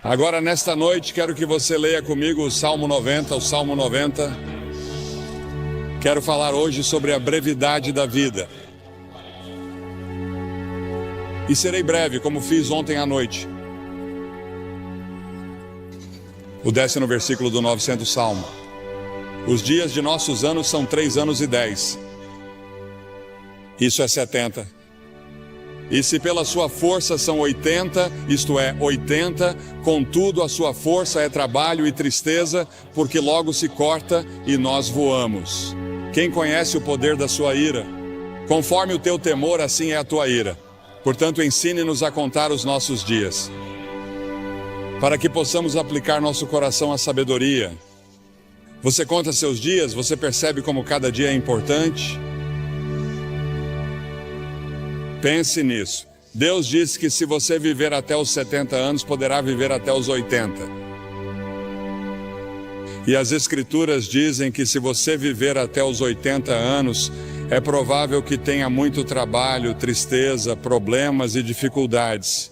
Agora, nesta noite, quero que você leia comigo o Salmo 90, o Salmo 90. Quero falar hoje sobre a brevidade da vida. E serei breve, como fiz ontem à noite. O 10º versículo do 900 Salmo. Os dias de nossos anos são 3 anos e 10. Isso é 70. E se pela sua força são 80, isto é, 80, contudo a sua força é trabalho e tristeza, porque logo se corta e nós voamos. Quem conhece o poder da sua ira? Conforme o teu temor, assim é a tua ira. Portanto, ensine-nos a contar os nossos dias, para que possamos aplicar nosso coração à sabedoria. Você conta seus dias, você percebe como cada dia é importante? Pense nisso. Deus disse que se você viver até os 70 anos, poderá viver até os 80. E as Escrituras dizem que se você viver até os 80 anos, é provável que tenha muito trabalho, tristeza, problemas e dificuldades.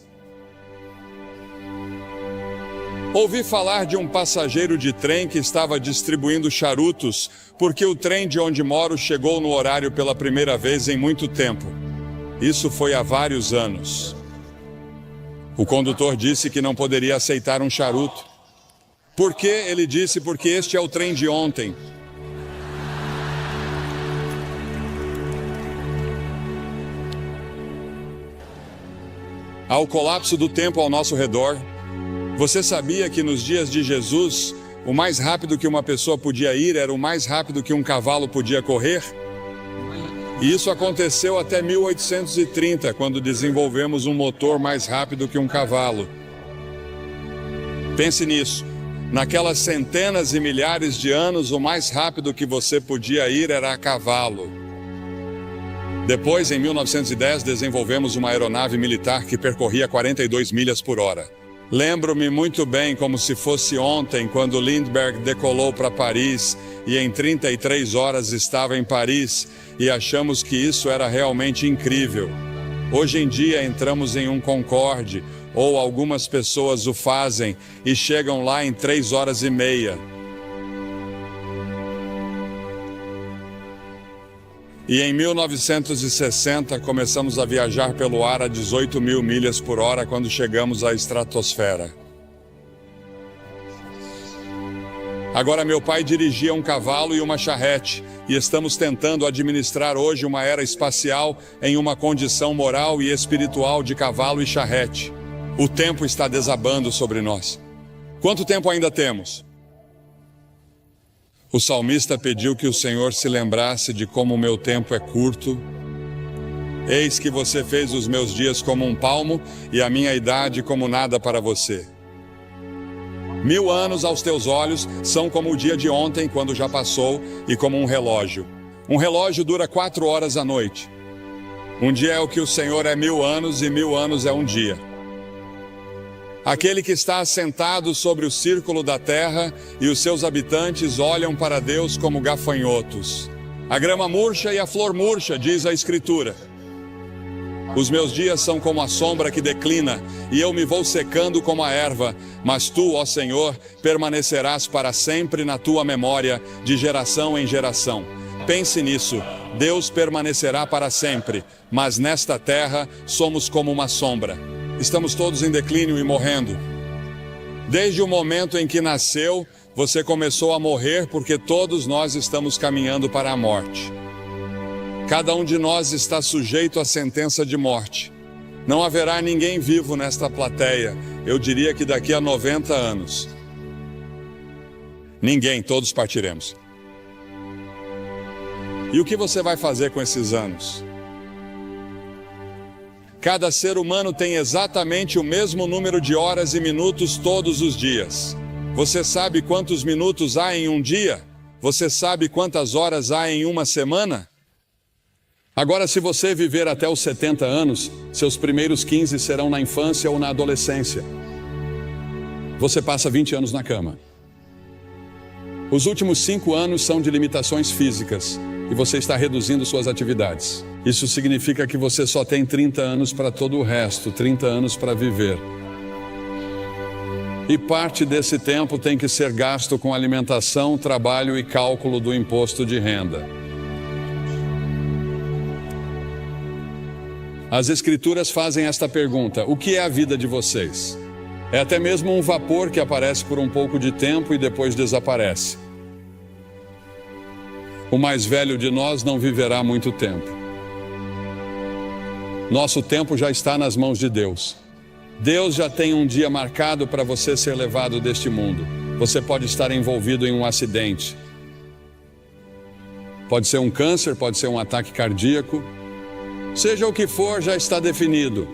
Ouvi falar de um passageiro de trem que estava distribuindo charutos, porque o trem de onde moro chegou no horário pela primeira vez em muito tempo. Isso foi há vários anos. O condutor disse que não poderia aceitar um charuto. Por quê? Ele disse, porque este é o trem de ontem. Há o colapso do tempo ao nosso redor. Você sabia que nos dias de Jesus, o mais rápido que uma pessoa podia ir era o mais rápido que um cavalo podia correr? E isso aconteceu até 1830, quando desenvolvemos um motor mais rápido que um cavalo. Pense nisso. Naquelas centenas e milhares de anos, o mais rápido que você podia ir era a cavalo. Depois, em 1910, desenvolvemos uma aeronave militar que percorria 42 milhas por hora. Lembro-me muito bem, como se fosse ontem, quando Lindbergh decolou para Paris e em 33 horas estava em Paris e achamos que isso era realmente incrível. Hoje em dia entramos em um Concorde, ou algumas pessoas o fazem e chegam lá em 3 horas e meia. E em 1960 começamos a viajar pelo ar a 18 mil milhas por hora quando chegamos à estratosfera. Agora meu pai dirigia um cavalo e uma charrete e estamos tentando administrar hoje uma era espacial em uma condição moral e espiritual de cavalo e charrete. O tempo está desabando sobre nós. Quanto tempo ainda temos? O salmista pediu que o Senhor se lembrasse de como o meu tempo é curto. Eis que você fez os meus dias como um palmo e a minha idade como nada para você. 1000 anos aos teus olhos são como o dia de ontem, quando já passou, e como um relógio. Um relógio dura 4 horas à noite. Um dia é o que o Senhor é 1000 anos e 1000 anos é um dia. Aquele que está assentado sobre o círculo da terra e os seus habitantes olham para Deus como gafanhotos. A grama murcha e a flor murcha, diz a Escritura. Os meus dias são como a sombra que declina, e eu me vou secando como a erva, mas tu, ó Senhor, permanecerás para sempre na tua memória, de geração em geração. Pense nisso, Deus permanecerá para sempre, mas nesta terra somos como uma sombra. Estamos todos em declínio e morrendo. Desde o momento em que nasceu, você começou a morrer porque todos nós estamos caminhando para a morte. Cada um de nós está sujeito à sentença de morte. Não haverá ninguém vivo nesta plateia, eu diria que daqui a 90 anos. Ninguém, todos partiremos. E o que você vai fazer com esses anos? Cada ser humano tem exatamente o mesmo número de horas e minutos todos os dias. Você sabe quantos minutos há em um dia? Você sabe quantas horas há em uma semana? Agora, se você viver até os 70 anos, seus primeiros 15 serão na infância ou na adolescência. Você passa 20 anos na cama. Os últimos 5 anos são de limitações físicas e você está reduzindo suas atividades. Isso significa que você só tem 30 anos para todo o resto, 30 anos para viver. E parte desse tempo tem que ser gasto com alimentação, trabalho e cálculo do imposto de renda. As Escrituras fazem esta pergunta: o que é a vida de vocês? É até mesmo um vapor que aparece por um pouco de tempo e depois desaparece. O mais velho de nós não viverá muito tempo. Nosso tempo já está nas mãos de Deus. Deus já tem um dia marcado para você ser levado deste mundo. Você pode estar envolvido em um acidente. Pode ser um câncer, pode ser um ataque cardíaco. Seja o que for, já está definido.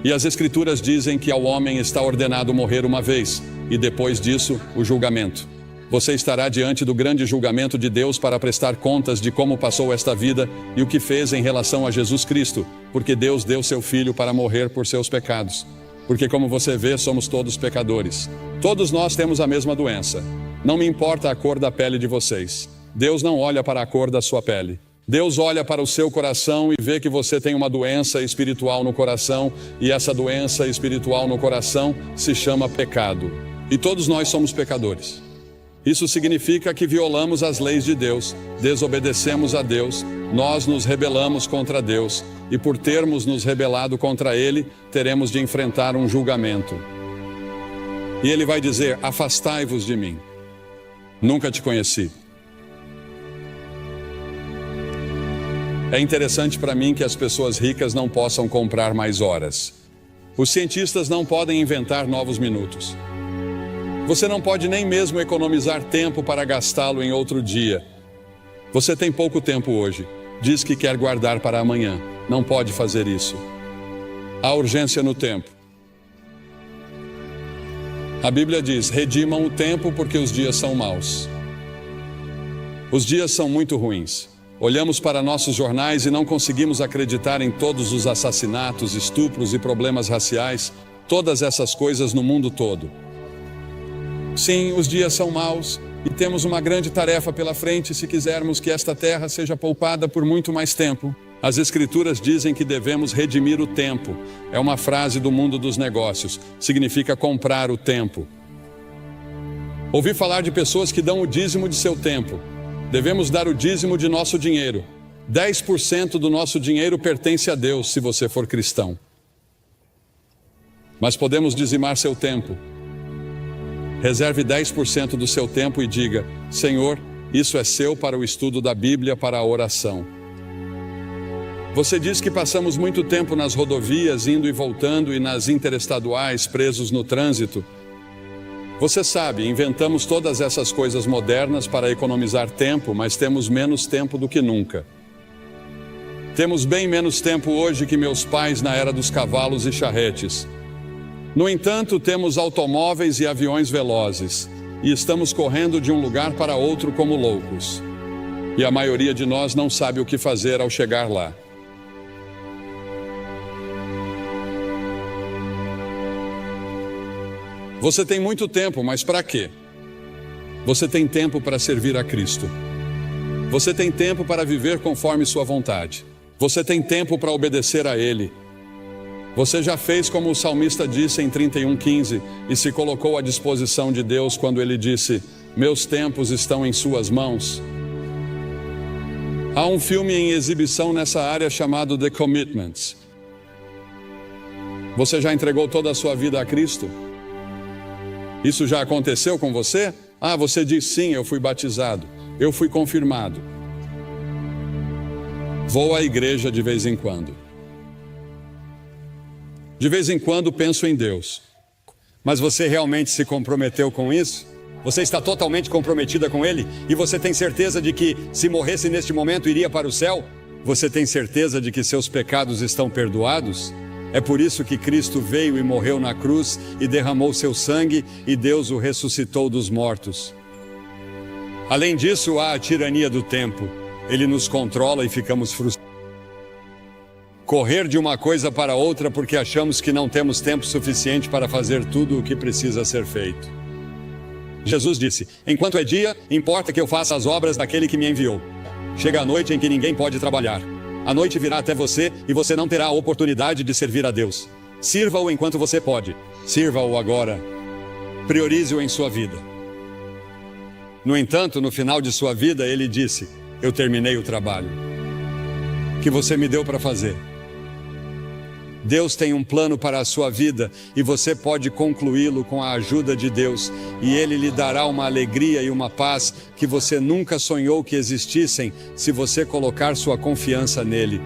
E as Escrituras dizem que ao homem está ordenado morrer uma vez, e depois disso, o julgamento. Você estará diante do grande julgamento de Deus para prestar contas de como passou esta vida e o que fez em relação a Jesus Cristo, porque Deus deu seu Filho para morrer por seus pecados. Porque, como você vê, somos todos pecadores. Todos nós temos a mesma doença. Não me importa a cor da pele de vocês. Deus não olha para a cor da sua pele. Deus olha para o seu coração e vê que você tem uma doença espiritual no coração, e essa doença espiritual no coração se chama pecado. E todos nós somos pecadores. Isso significa que violamos as leis de Deus, desobedecemos a Deus, nós nos rebelamos contra Deus, e por termos nos rebelado contra Ele, teremos de enfrentar um julgamento. E Ele vai dizer: afastai-vos de mim. Nunca te conheci. É interessante para mim que as pessoas ricas não possam comprar mais horas. Os cientistas não podem inventar novos minutos. Você não pode nem mesmo economizar tempo para gastá-lo em outro dia. Você tem pouco tempo hoje. Diz que quer guardar para amanhã. Não pode fazer isso. Há urgência no tempo. A Bíblia diz: redimam o tempo porque os dias são maus. Os dias são muito ruins. Olhamos para nossos jornais e não conseguimos acreditar em todos os assassinatos, estupros e problemas raciais, todas essas coisas no mundo todo. Sim, os dias são maus e temos uma grande tarefa pela frente se quisermos que esta terra seja poupada por muito mais tempo. As Escrituras dizem que devemos redimir o tempo. É uma frase do mundo dos negócios. Significa comprar o tempo. Ouvi falar de pessoas que dão o dízimo de seu tempo. Devemos dar o dízimo de nosso dinheiro. 10% do nosso dinheiro pertence a Deus, se você for cristão. Mas podemos dizimar seu tempo. Reserve 10% do seu tempo e diga: Senhor, isso é seu para o estudo da Bíblia, para a oração. Você diz que passamos muito tempo nas rodovias, indo e voltando, e nas interestaduais, presos no trânsito. Você sabe, inventamos todas essas coisas modernas para economizar tempo, mas temos menos tempo do que nunca. Temos bem menos tempo hoje que meus pais na era dos cavalos e charretes. No entanto, temos automóveis e aviões velozes, e estamos correndo de um lugar para outro como loucos. E a maioria de nós não sabe o que fazer ao chegar lá. Você tem muito tempo, mas para quê? Você tem tempo para servir a Cristo. Você tem tempo para viver conforme sua vontade. Você tem tempo para obedecer a Ele. Você já fez como o salmista disse em 31:15 e se colocou à disposição de Deus quando ele disse: meus tempos estão em suas mãos. Há um filme em exibição nessa área chamado The Commitments. Você já entregou toda a sua vida a Cristo? Isso já aconteceu com você? Ah, você diz sim, eu fui batizado, eu fui confirmado. Vou à igreja de vez em quando. De vez em quando penso em Deus. Mas você realmente se comprometeu com isso? Você está totalmente comprometida com Ele? E você tem certeza de que, se morresse neste momento, iria para o céu? Você tem certeza de que seus pecados estão perdoados? É por isso que Cristo veio e morreu na cruz e derramou seu sangue e Deus o ressuscitou dos mortos. Além disso, há a tirania do tempo. Ele nos controla e ficamos frustrados. Correr de uma coisa para outra porque achamos que não temos tempo suficiente para fazer tudo o que precisa ser feito. Jesus disse: enquanto é dia, importa que eu faça as obras daquele que me enviou. Chega a noite em que ninguém pode trabalhar. A noite virá até você e você não terá a oportunidade de servir a Deus. Sirva-o enquanto você pode. Sirva-o agora. Priorize-o em sua vida. No entanto, no final de sua vida, ele disse: eu terminei o trabalho que você me deu para fazer. Deus tem um plano para a sua vida e você pode concluí-lo com a ajuda de Deus, e Ele lhe dará uma alegria e uma paz que você nunca sonhou que existissem se você colocar sua confiança nele.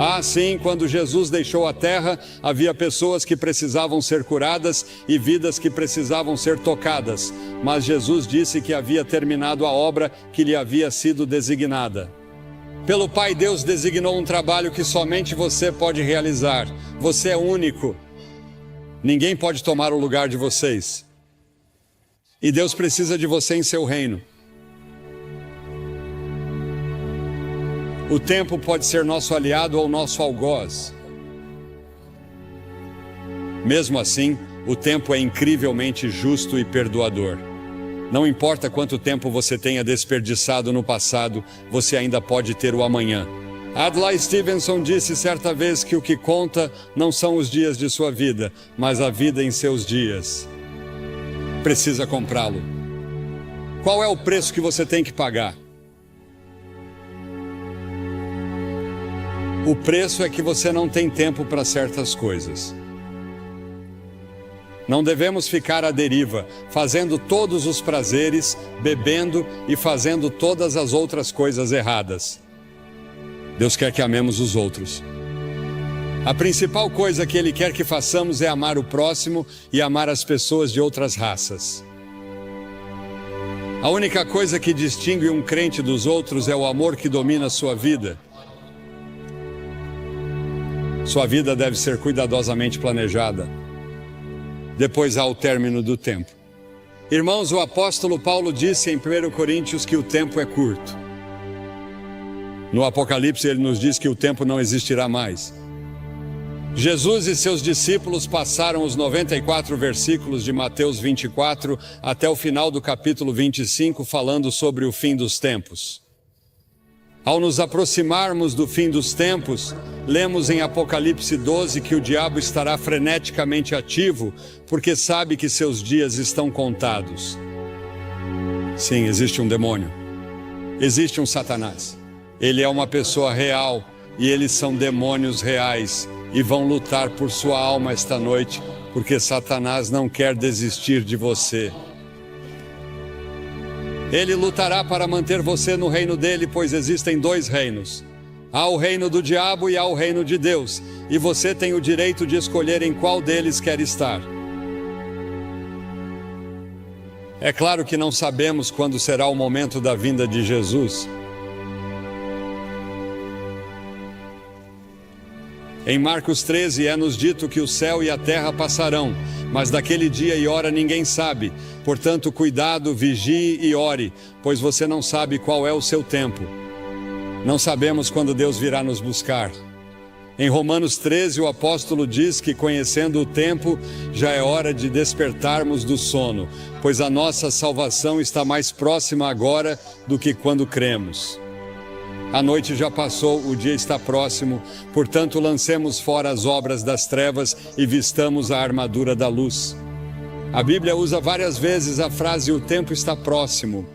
Ah, sim, quando Jesus deixou a terra, havia pessoas que precisavam ser curadas e vidas que precisavam ser tocadas, mas Jesus disse que havia terminado a obra que lhe havia sido designada. Pelo Pai, Deus designou um trabalho que somente você pode realizar. Você é único. Ninguém pode tomar o lugar de vocês. E Deus precisa de você em seu reino. O tempo pode ser nosso aliado ou nosso algoz. Mesmo assim, o tempo é incrivelmente justo e perdoador. Não importa quanto tempo você tenha desperdiçado no passado, você ainda pode ter o amanhã. Adlai Stevenson disse certa vez que o que conta não são os dias de sua vida, mas a vida em seus dias. Precisa comprá-lo. Qual é o preço que você tem que pagar? O preço é que você não tem tempo para certas coisas. Não devemos ficar à deriva, fazendo todos os prazeres, bebendo e fazendo todas as outras coisas erradas. Deus quer que amemos os outros. A principal coisa que Ele quer que façamos é amar o próximo e amar as pessoas de outras raças. A única coisa que distingue um crente dos outros é o amor que domina a sua vida. Sua vida deve ser cuidadosamente planejada. Depois há o término do tempo. Irmãos, o apóstolo Paulo disse em 1 Coríntios que o tempo é curto. No Apocalipse ele nos diz que o tempo não existirá mais. Jesus e seus discípulos passaram os 94 versículos de Mateus 24 até o final do capítulo 25 falando sobre o fim dos tempos. Ao nos aproximarmos do fim dos tempos, lemos em Apocalipse 12 que o diabo estará freneticamente ativo, porque sabe que seus dias estão contados. Sim, existe um demônio. Existe um Satanás. Ele é uma pessoa real e eles são demônios reais e vão lutar por sua alma esta noite, porque Satanás não quer desistir de você. Ele lutará para manter você no reino dele, pois existem dois reinos. Há o reino do diabo e há o reino de Deus, e você tem o direito de escolher em qual deles quer estar. É claro que não sabemos quando será o momento da vinda de Jesus. Em Marcos 13 é-nos dito que o céu e a terra passarão, mas daquele dia e hora ninguém sabe. Portanto, cuidado, vigie e ore, pois você não sabe qual é o seu tempo. Não sabemos quando Deus virá nos buscar. Em Romanos 13, o apóstolo diz que, conhecendo o tempo, já é hora de despertarmos do sono, pois a nossa salvação está mais próxima agora do que quando cremos. A noite já passou, o dia está próximo, portanto lancemos fora as obras das trevas e vistamos a armadura da luz. A Bíblia usa várias vezes a frase "o tempo está próximo".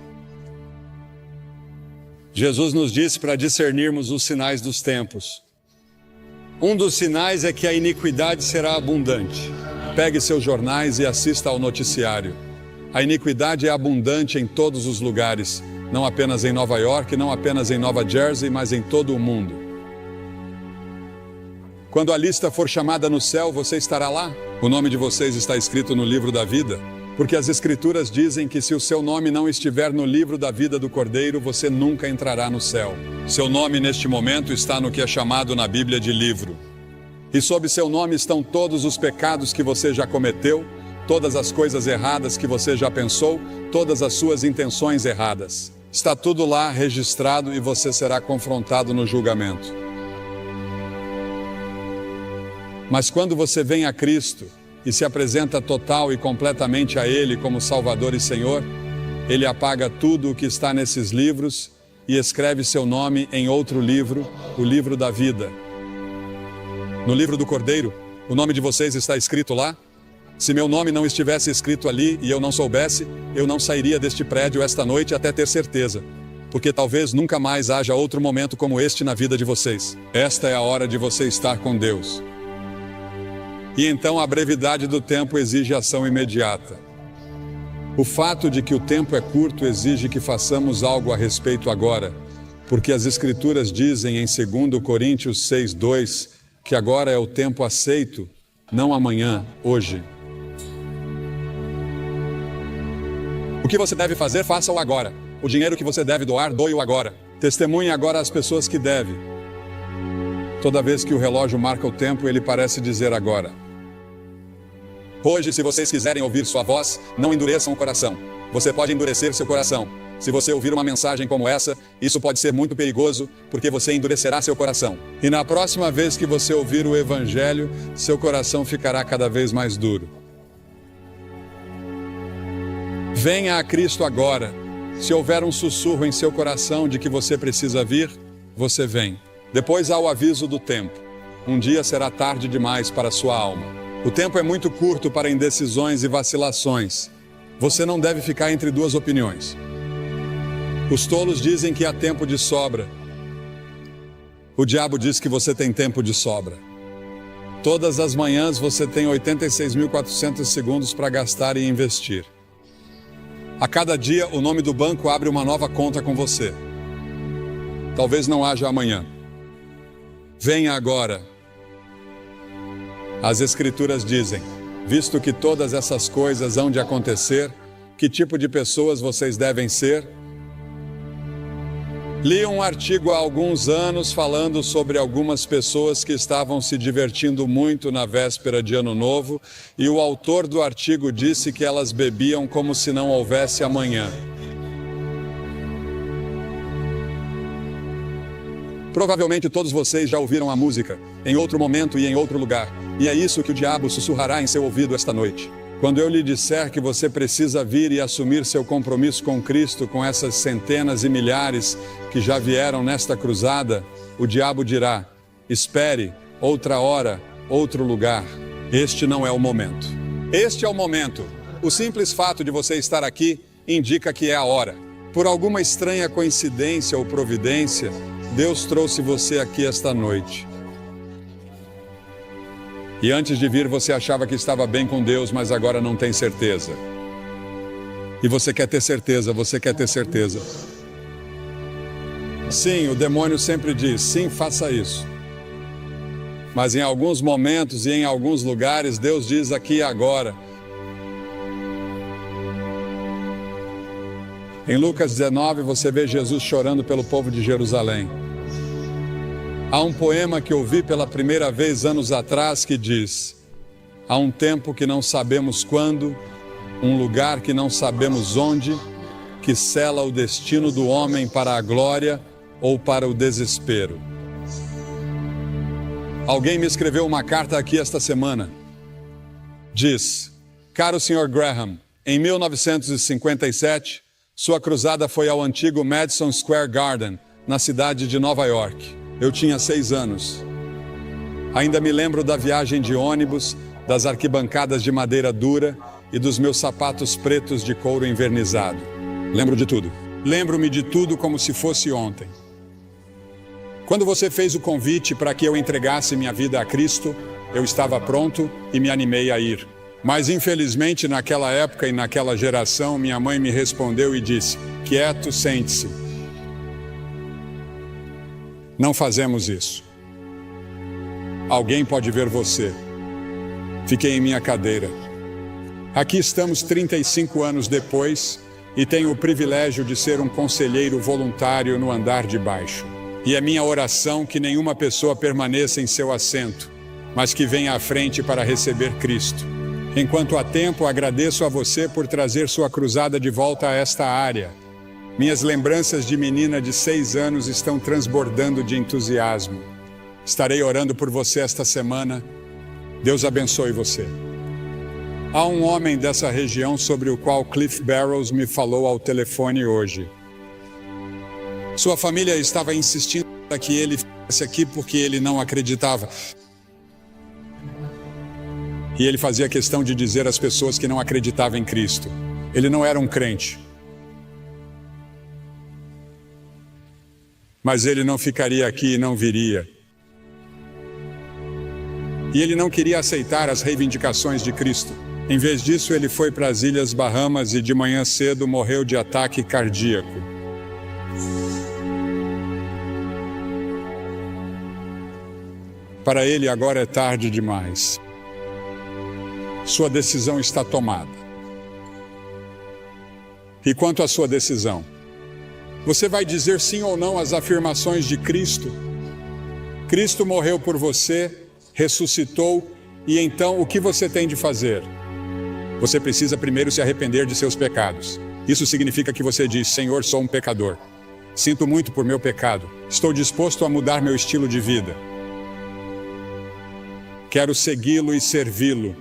Jesus nos disse para discernirmos os sinais dos tempos. Um dos sinais é que a iniquidade será abundante. Pegue seus jornais e assista ao noticiário. A iniquidade é abundante em todos os lugares. Não apenas em Nova York, não apenas em Nova Jersey, mas em todo o mundo. Quando a lista for chamada no céu, você estará lá? O nome de vocês está escrito no livro da vida? Porque as Escrituras dizem que se o seu nome não estiver no livro da vida do Cordeiro, você nunca entrará no céu. Seu nome neste momento está no que é chamado na Bíblia de livro. E sob seu nome estão todos os pecados que você já cometeu, todas as coisas erradas que você já pensou, todas as suas intenções erradas. Está tudo lá registrado e você será confrontado no julgamento. Mas quando você vem a Cristo e se apresenta total e completamente a Ele como Salvador e Senhor, Ele apaga tudo o que está nesses livros e escreve seu nome em outro livro, o livro da vida. No livro do Cordeiro, O nome de vocês está escrito lá? Se meu nome não estivesse escrito ali e eu não soubesse, eu não sairia deste prédio esta noite até ter certeza. Porque talvez nunca mais haja outro momento como este na vida de vocês. Esta é a hora de você estar com Deus. E então a brevidade do tempo exige ação imediata. O fato de que o tempo é curto exige que façamos algo a respeito agora, porque as Escrituras dizem em 2 Coríntios 6:2 que agora é o tempo aceito, não amanhã, hoje. O que você deve fazer, faça-o agora. O dinheiro que você deve doar, doe-o agora. Testemunhe agora às pessoas que deve. Toda vez que o relógio marca o tempo, ele parece dizer agora. Hoje, se vocês quiserem ouvir sua voz, não endureçam o coração. Você pode endurecer seu coração. Se você ouvir uma mensagem como essa, isso pode ser muito perigoso, porque você endurecerá seu coração. E na próxima vez que você ouvir o Evangelho, seu coração ficará cada vez mais duro. Venha a Cristo agora. Se houver um sussurro em seu coração de que você precisa vir, você vem. Depois há o aviso do tempo. Um dia será tarde demais para sua alma. O tempo é muito curto para indecisões e vacilações. Você não deve ficar entre duas opiniões. Os tolos dizem que há tempo de sobra. O diabo diz que você tem tempo de sobra. Todas as manhãs você tem 86.400 segundos para gastar e investir. A cada dia, o nome do banco abre uma nova conta com você. Talvez não haja amanhã. Venha agora. As Escrituras dizem, visto que todas essas coisas hão de acontecer, que tipo de pessoas vocês devem ser? Li um artigo há alguns anos falando sobre algumas pessoas que estavam se divertindo muito na véspera de Ano Novo, e o autor do artigo disse que elas bebiam como se não houvesse amanhã. Provavelmente todos vocês já ouviram a música, em outro momento e em outro lugar, e é isso que o diabo sussurrará em seu ouvido esta noite. Quando eu lhe disser que você precisa vir e assumir seu compromisso com Cristo, com essas centenas e milhares que já vieram nesta cruzada, o diabo dirá, espere, outra hora, outro lugar. Este não é o momento. Este é o momento. O simples fato de você estar aqui indica que é a hora. Por alguma estranha coincidência ou providência, Deus trouxe você aqui esta noite. E antes de vir você achava que estava bem com Deus, mas agora não tem certeza. E você quer ter certeza, você quer ter certeza. Sim, o demônio sempre diz, sim, faça isso. Mas em alguns momentos e em alguns lugares, Deus diz aqui e agora. Em Lucas 19, você vê Jesus chorando pelo povo de Jerusalém. Há um poema que ouvi pela primeira vez anos atrás que diz: há um tempo que não sabemos quando, um lugar que não sabemos onde, que sela o destino do homem para a glória ou para o desespero. Alguém me escreveu uma carta aqui esta semana. Diz: caro Sr. Graham, em 1957, sua cruzada foi ao antigo Madison Square Garden, na cidade de Nova York. Eu tinha 6 anos. Ainda me lembro da viagem de ônibus, das arquibancadas de madeira dura e dos meus sapatos pretos de couro envernizado. Lembro de tudo. Lembro-me de tudo como se fosse ontem. Quando você fez o convite para que eu entregasse minha vida a Cristo, eu estava pronto e me animei a ir. Mas infelizmente naquela época e naquela geração, minha mãe me respondeu e disse: quieto, sente-se. Não fazemos isso. Alguém pode ver você. Fiquei em minha cadeira. Aqui estamos 35 anos depois e tenho o privilégio de ser um conselheiro voluntário no andar de baixo. E é minha oração que nenhuma pessoa permaneça em seu assento, mas que venha à frente para receber Cristo. Enquanto há tempo, agradeço a você por trazer sua cruzada de volta a esta área. Minhas lembranças de menina de 6 anos estão transbordando de entusiasmo. Estarei orando por você esta semana. Deus abençoe você. Há um homem dessa região sobre o qual Cliff Barrows me falou ao telefone hoje. Sua família estava insistindo para que ele ficasse aqui porque ele não acreditava. E ele fazia questão de dizer às pessoas que não acreditavam em Cristo. Ele não era um crente. Mas ele não ficaria aqui e não viria. E ele não queria aceitar as reivindicações de Cristo. Em vez disso, ele foi para as Ilhas Bahamas e de manhã cedo morreu de ataque cardíaco. Para ele agora é tarde demais. Sua decisão está tomada. E quanto à sua decisão? Você vai dizer sim ou não às afirmações de Cristo? Cristo morreu por você, ressuscitou, e então o que você tem de fazer? Você precisa primeiro se arrepender de seus pecados. Isso significa que você diz: Senhor, sou um pecador. Sinto muito por meu pecado. Estou disposto a mudar meu estilo de vida. Quero segui-lo e servi-lo.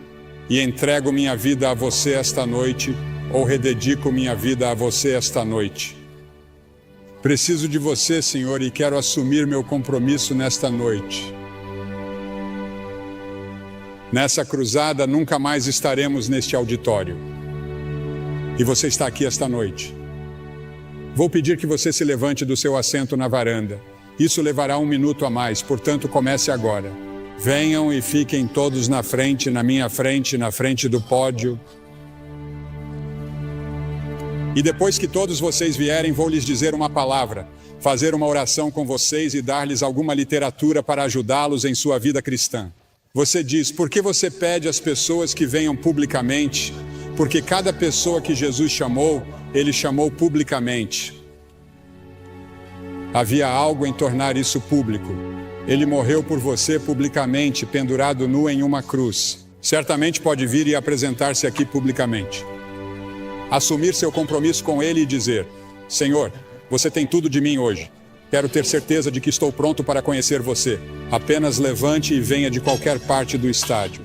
E entrego minha vida a você esta noite, ou rededico minha vida a você esta noite. Preciso de você, Senhor, e quero assumir meu compromisso nesta noite. Nessa cruzada, nunca mais estaremos neste auditório. E você está aqui esta noite. Vou pedir que você se levante do seu assento na varanda. Isso levará 1 minuto a mais, portanto, comece agora. Venham e fiquem todos na frente, na minha frente, na frente do pódio. E depois que todos vocês vierem, vou lhes dizer uma palavra, fazer uma oração com vocês e dar-lhes alguma literatura para ajudá-los em sua vida cristã. Você diz: por que você pede às pessoas que venham publicamente? Porque cada pessoa que Jesus chamou, ele chamou publicamente. Havia algo em tornar isso público. Ele morreu por você publicamente, pendurado nu em uma cruz. Certamente pode vir e apresentar-se aqui publicamente. Assumir seu compromisso com ele e dizer: Senhor, você tem tudo de mim hoje. Quero ter certeza de que estou pronto para conhecer você. Apenas levante e venha de qualquer parte do estádio.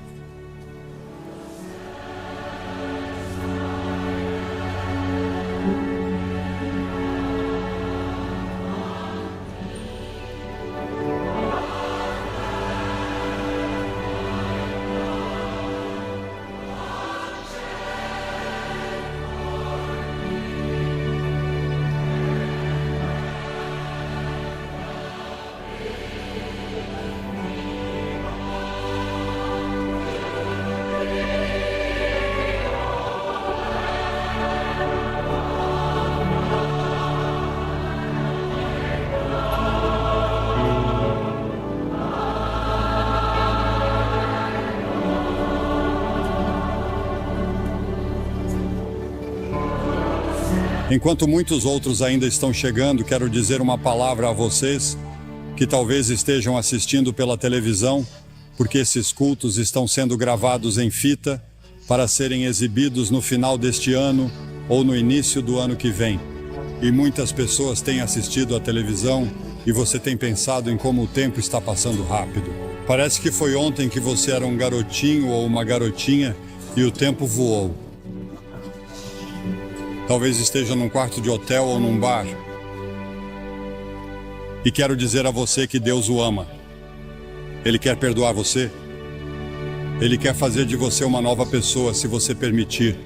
Enquanto muitos outros ainda estão chegando, quero dizer uma palavra a vocês que talvez estejam assistindo pela televisão, porque esses cultos estão sendo gravados em fita para serem exibidos no final deste ano ou no início do ano que vem. E muitas pessoas têm assistido à televisão e você tem pensado em como o tempo está passando rápido. Parece que foi ontem que você era um garotinho ou uma garotinha e o tempo voou. Talvez esteja num quarto de hotel ou num bar. E quero dizer a você que Deus o ama. Ele quer perdoar você. Ele quer fazer de você uma nova pessoa, se você permitir.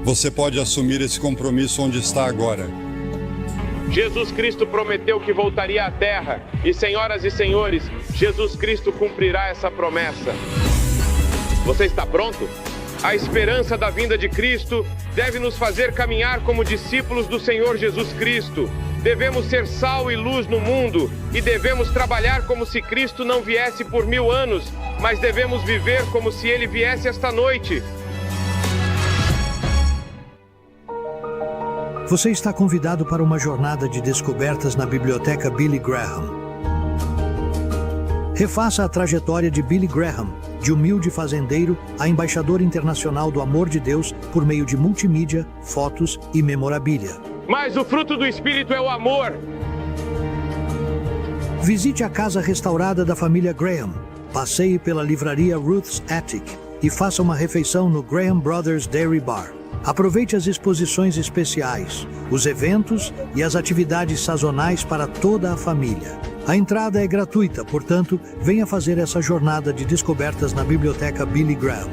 Você pode assumir esse compromisso onde está agora. Jesus Cristo prometeu que voltaria à Terra. E, senhoras e senhores, Jesus Cristo cumprirá essa promessa. Você está pronto? A esperança da vinda de Cristo deve nos fazer caminhar como discípulos do Senhor Jesus Cristo. Devemos ser sal e luz no mundo e devemos trabalhar como se Cristo não viesse por 1000 anos, mas devemos viver como se Ele viesse esta noite. Você está convidado para uma jornada de descobertas na Biblioteca Billy Graham. Refaça a trajetória de Billy Graham, de humilde fazendeiro a embaixador internacional do amor de Deus por meio de multimídia, fotos e memorabilia. Mas o fruto do Espírito é o amor. Visite a casa restaurada da família Graham, passeie pela livraria Ruth's Attic e faça uma refeição no Graham Brothers Dairy Bar. Aproveite as exposições especiais, os eventos e as atividades sazonais para toda a família. A entrada é gratuita, portanto, venha fazer essa jornada de descobertas na Biblioteca Billy Graham.